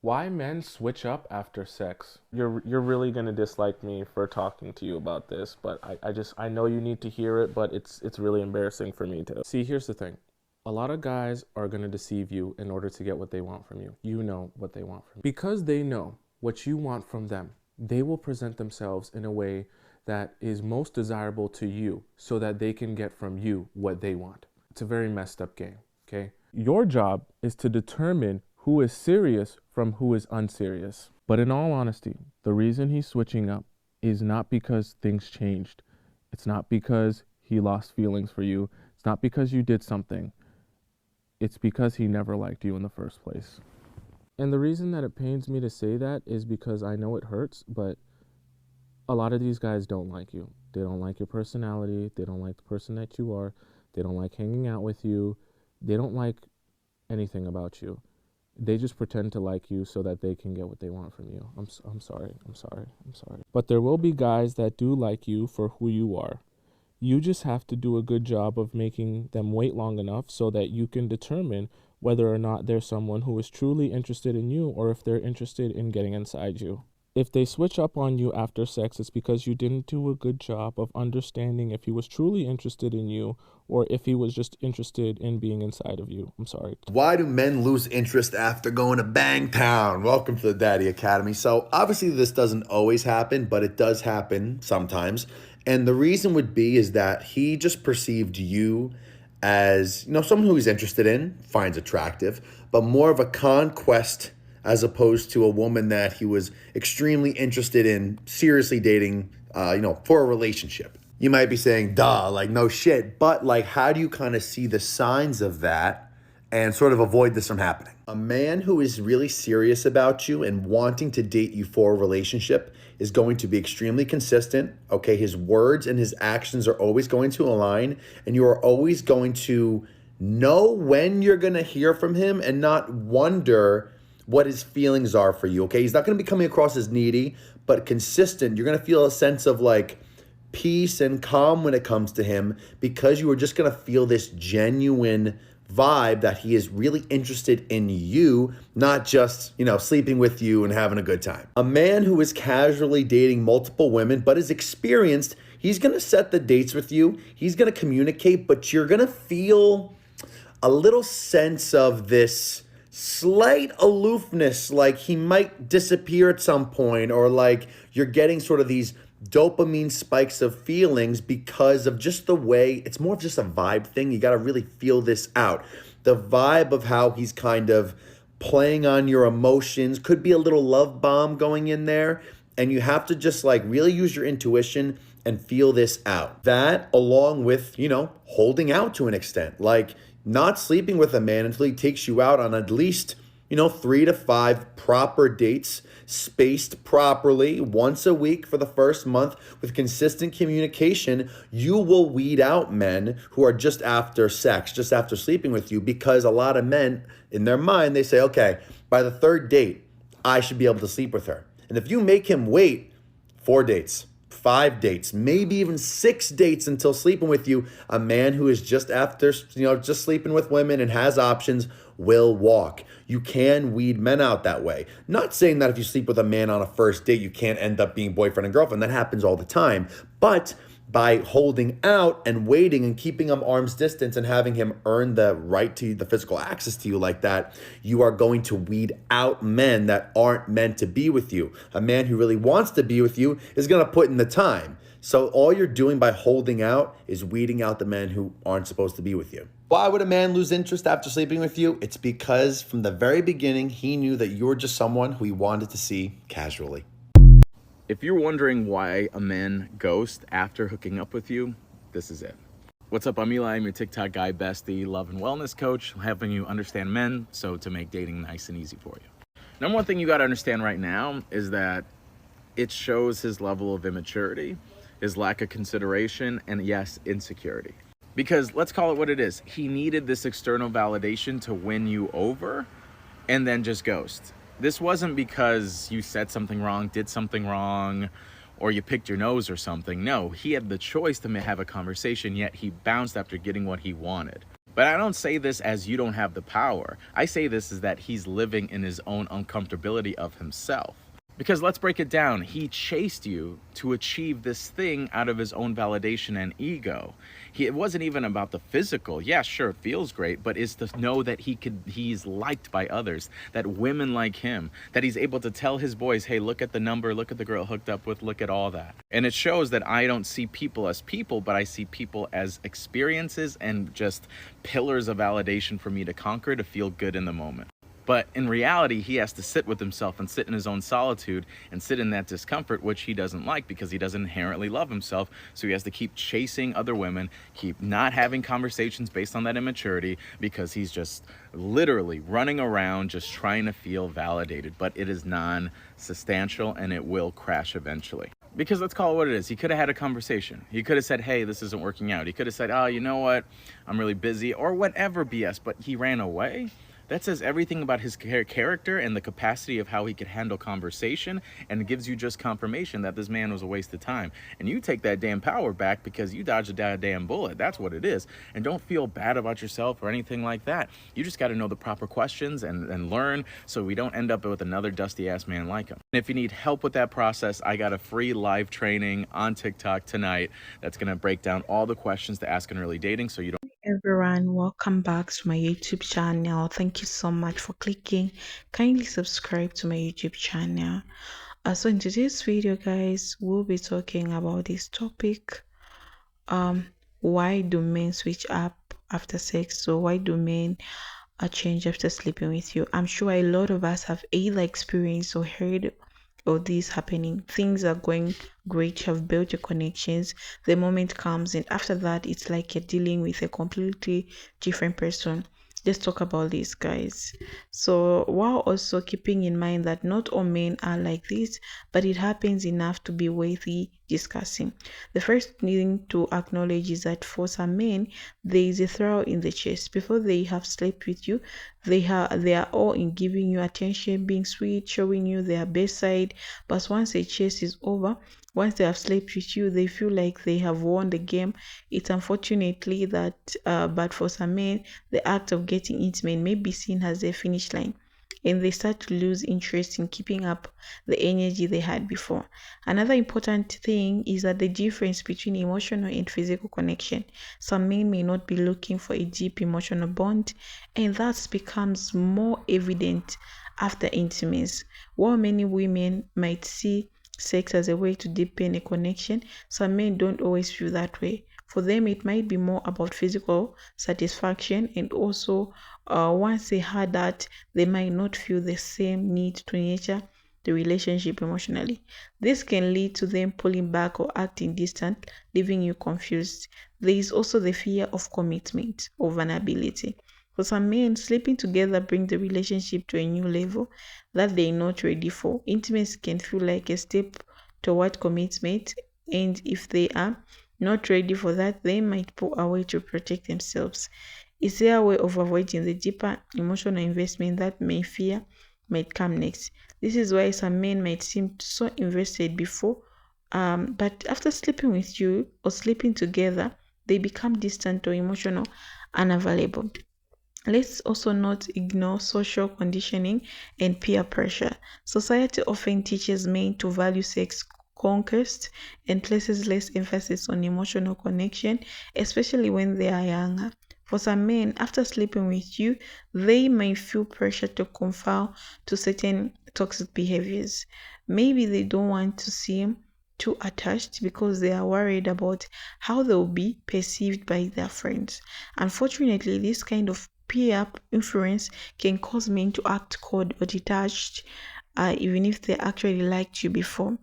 Why men switch up after sex? You're really gonna dislike me for talking to you about this, but I know you need to hear it, but it's really embarrassing for me to. See, here's the thing. A lot of guys are gonna deceive you in order to get what they want from you. You know what they want from you. Because they know what you want from them, they will present themselves in a way that is most desirable to you so that they can get from you what they want. It's a very messed up game, okay? Your job is to determine who is serious from who is unserious. But in all honesty, the reason he's switching up is not because things changed. It's not because he lost feelings for you. It's not because you did something. It's because he never liked you in the first place. And the reason that it pains me to say that is because I know it hurts, but a lot of these guys don't like you. They don't like your personality. They don't like the person that you are. They don't like hanging out with you. They don't like anything about you. They just pretend to like you so that they can get what they want from you. I'm sorry. I'm sorry. I'm sorry. But there will be guys that do like you for who you are. You just have to do a good job of making them wait long enough so that you can determine whether or not they're someone who is truly interested in you or if they're interested in getting inside you. If they switch up on you after sex, it's because you didn't do a good job of understanding if he was truly interested in you or if he was just interested in being inside of you. I'm sorry. Why do men lose interest after going to Bangtown? Welcome to the Daddy Academy. So obviously this doesn't always happen, but it does happen sometimes. And the reason would be is that he just perceived you as, someone who he's interested in, finds attractive, but more of a conquest as opposed to a woman that he was extremely interested in seriously dating, for a relationship. You might be saying, duh, like no shit, but like, how do you kind of see the signs of that and sort of avoid this from happening? A man who is really serious about you and wanting to date you for a relationship is going to be extremely consistent. Okay, his words and his actions are always going to align, and you are always going to know when you're going to hear from him and not wonder what his feelings are for you. Okay, he's not going to be coming across as needy, but consistent. You're going to feel a sense of like peace and calm when it comes to him because you are just going to feel this genuine vibe that he is really interested in you, not just, sleeping with you and having a good time. A man who is casually dating multiple women but is experienced, he's going to set the dates with you. He's going to communicate, but you're going to feel a little sense of this slight aloofness, like he might disappear at some point, or like you're getting sort of these dopamine spikes of feelings because of just the way it's more of just a vibe thing. You got to really feel this out. The vibe of how he's kind of playing on your emotions could be a little love bomb going in there. And you have to just like really use your intuition and feel this out. That along with, holding out to an extent, like not sleeping with a man until he takes you out on at least, 3 to 5 proper dates, spaced properly once a week for the first month with consistent communication. You will weed out men who are just after sex, just after sleeping with you, because a lot of men in their mind, they say, okay, by the third date, I should be able to sleep with her. And if you make him wait 4 dates, 5 dates, maybe even 6 dates until sleeping with you, a man who is just after, just sleeping with women and has options will walk. You can weed men out that way. Not saying that if you sleep with a man on a first date, you can't end up being boyfriend and girlfriend. That happens all the time. But by holding out and waiting and keeping him arm's distance and having him earn the right to the physical access to you like that, you are going to weed out men that aren't meant to be with you. A man who really wants to be with you is going to put in the time. So all you're doing by holding out is weeding out the men who aren't supposed to be with you. Why would a man lose interest after sleeping with you? It's because from the very beginning, he knew that you were just someone who he wanted to see casually. If you're wondering why a man ghosts after hooking up with you, this is it. What's up? I'm Eli. I'm your TikTok guy, bestie, love and wellness coach, helping you understand men so to make dating nice and easy for you. Number one thing you got to understand right now is that it shows his level of immaturity, his lack of consideration, and yes, insecurity. Because let's call it what it is. He needed this external validation to win you over and then just ghost. This wasn't because you said something wrong, did something wrong, or you picked your nose or something. No, he had the choice to have a conversation, yet he bounced after getting what he wanted. But I don't say this as you don't have the power. I say this as that he's living in his own uncomfortability of himself. Because let's break it down. He chased you to achieve this thing out of his own validation and ego. It wasn't even about the physical. Yeah, sure, it feels great, but it's to know that he's liked by others, that women like him, that he's able to tell his boys, hey, look at the number, look at the girl hooked up with, look at all that. And it shows that I don't see people as people, but I see people as experiences and just pillars of validation for me to conquer, to feel good in the moment. But in reality, he has to sit with himself and sit in his own solitude and sit in that discomfort, which he doesn't like because he doesn't inherently love himself. So he has to keep chasing other women, keep not having conversations based on that immaturity, because he's just literally running around just trying to feel validated. But it is non-substantial and it will crash eventually. Because let's call it what it is. He could have had a conversation. He could have said, hey, this isn't working out. He could have said, oh, you know what? I'm really busy, or whatever BS, but he ran away. That says everything about his character and the capacity of how he could handle conversation, and it gives you just confirmation that this man was a waste of time. And you take that damn power back because you dodged a damn bullet. That's what it is. And don't feel bad about yourself or anything like that. You just got to know the proper questions and learn, so we don't end up with another dusty ass man like him. And if you need help with that process, I got a free live training on TikTok tonight that's going to break down all the questions to ask in early dating, so you don't. Everyone, welcome back to my YouTube channel. Thank you so much for clicking. Kindly subscribe to my YouTube channel. So in today's video, guys, we'll be talking about this topic. Why do men switch up after sex? So why do men change after sleeping with you? I'm sure a lot of us have either experienced or heard of this happening. Things are going great, you have built your connections, the moment comes, and after that it's like you're dealing with a completely different person. Let's talk about this, guys. So while also keeping in mind that not all men are like this, but it happens enough to be worthy discussing. The first thing to acknowledge is that for some men, there is a thrill in the chase. Before they have slept with you, they are all in giving you attention, being sweet, showing you their best side. But once the chase is over, once they have slept with you, they feel like they have won the game. It's unfortunately that, but for some men, the act of getting intimate may be seen as a finish line, and they start to lose interest in keeping up the energy they had before. Another important thing is that the difference between emotional and physical connection. Some men may not be looking for a deep emotional bond, and that becomes more evident after intimacy. While many women might see sex as a way to deepen a connection, some men don't always feel that way. For them, it might be more about physical satisfaction, and also once they had that, they might not feel the same need to nurture the relationship emotionally. This can lead to them pulling back or acting distant, leaving you confused. There is also the fear of commitment or vulnerability. For some men, sleeping together brings the relationship to a new level that they're not ready for. Intimacy can feel like a step toward commitment, and if they are not ready for that, they might pull away to protect themselves. It's their way of avoiding the deeper emotional investment that might come next. This is why some men might seem so invested before, but after sleeping with you or sleeping together, they become distant or emotional unavailable. Let's also not ignore social conditioning and peer pressure. Society often teaches men to value sex conquest and places less emphasis on emotional connection, especially when they are younger. For some men, after sleeping with you, they may feel pressure to conform to certain toxic behaviors. Maybe they don't want to seem too attached because they are worried about how they will be perceived by their friends. Unfortunately, this kind of peer influence can cause men to act cold or detached, even if they actually liked you before.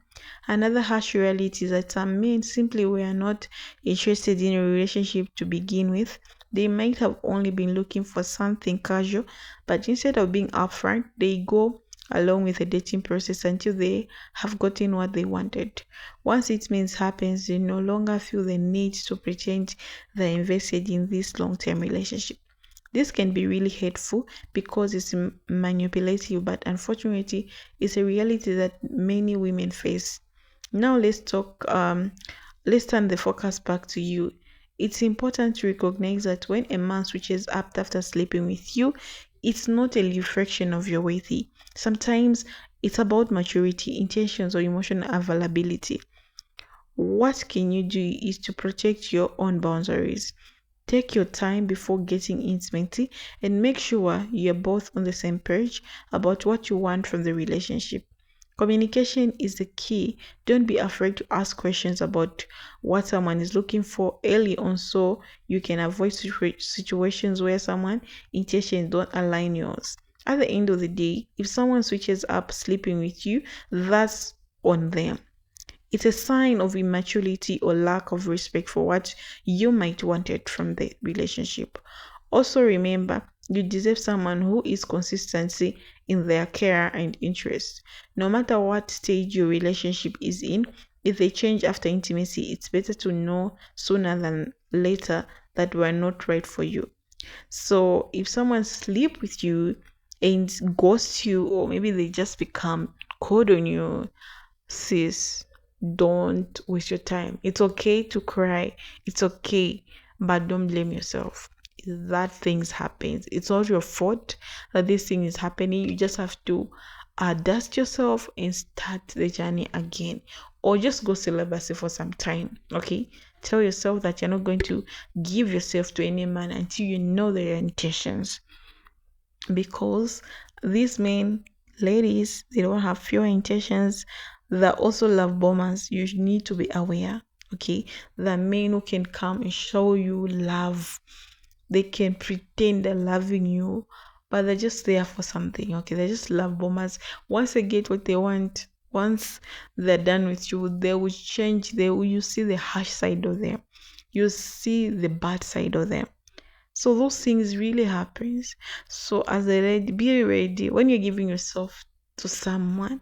Another harsh reality is that some men simply were not interested in a relationship to begin with. They might have only been looking for something casual, but instead of being upfront, they go along with the dating process until they have gotten what they wanted. Once it happens, they no longer feel the need to pretend they're invested in this long-term relationship. This can be really hateful because it's manipulative, but unfortunately, it's a reality that many women face. Now let's turn the focus back to you. it's important to recognize that when a man switches up after sleeping with you, it's not a reflection of your worthy. Sometimes it's about maturity, intentions, or emotional availability. What can you do is to protect your own boundaries. Take your time before getting intimacy and make sure you're both on the same page about what you want from the relationship. Communication is the key. Don't be afraid to ask questions about what someone is looking for early on so you can avoid situations where someone's intentions don't align yours. At the end of the day, if someone switches up sleeping with you, that's on them. It's a sign of immaturity or lack of respect for what you might wanted from the relationship. Also remember, you deserve someone who is consistency in their care and interest. No matter what stage your relationship is in, if they change after intimacy, it's better to know sooner than later that we're not right for you. So if someone sleep with you and ghosts you, or maybe they just become cold on you, sis, don't waste your time. It's okay to cry. It's okay, but don't blame yourself. That things happens. It's not your fault that this thing is happening. You just have to dust yourself and start the journey again, or just go celibacy for some time. Okay, tell yourself that you're not going to give yourself to any man until you know their intentions, because these men, ladies, they don't have pure intentions. They also love bombers. You need to be aware. Okay, the men who can come and show you love, they can pretend they're loving you, but they're just there for something. Okay, they just love bombers. Once they get what they want, once they're done with you, they will change. You see the harsh side of them, you see the bad side of them. So those things really happens. So as a lady, be ready when you're giving yourself to someone.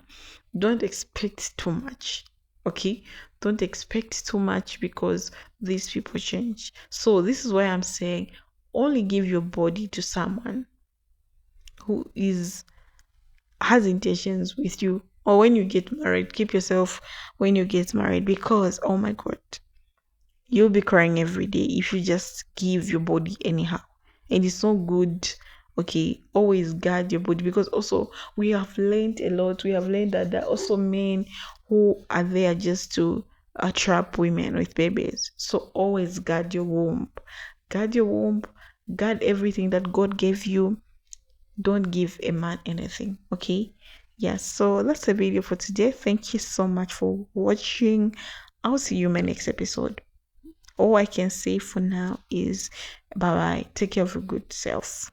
Don't expect too much. Okay, don't expect too much because these people change. So this is why I'm saying only give your body to someone who has intentions with you. Or when you get married, keep yourself when you get married, because oh my god, you'll be crying every day if you just give your body anyhow. And it's not good. Okay, always guard your body, because also we have learned a lot. We have learned that there are also men who are there just to trap women with babies. So always guard your womb. Guard your womb. Guard everything that God gave you. Don't give a man anything. Okay. Yes, so that's the video for today. Thank you so much for watching. I'll see you in my next episode. All I can say for now is bye bye. Take care of your good self.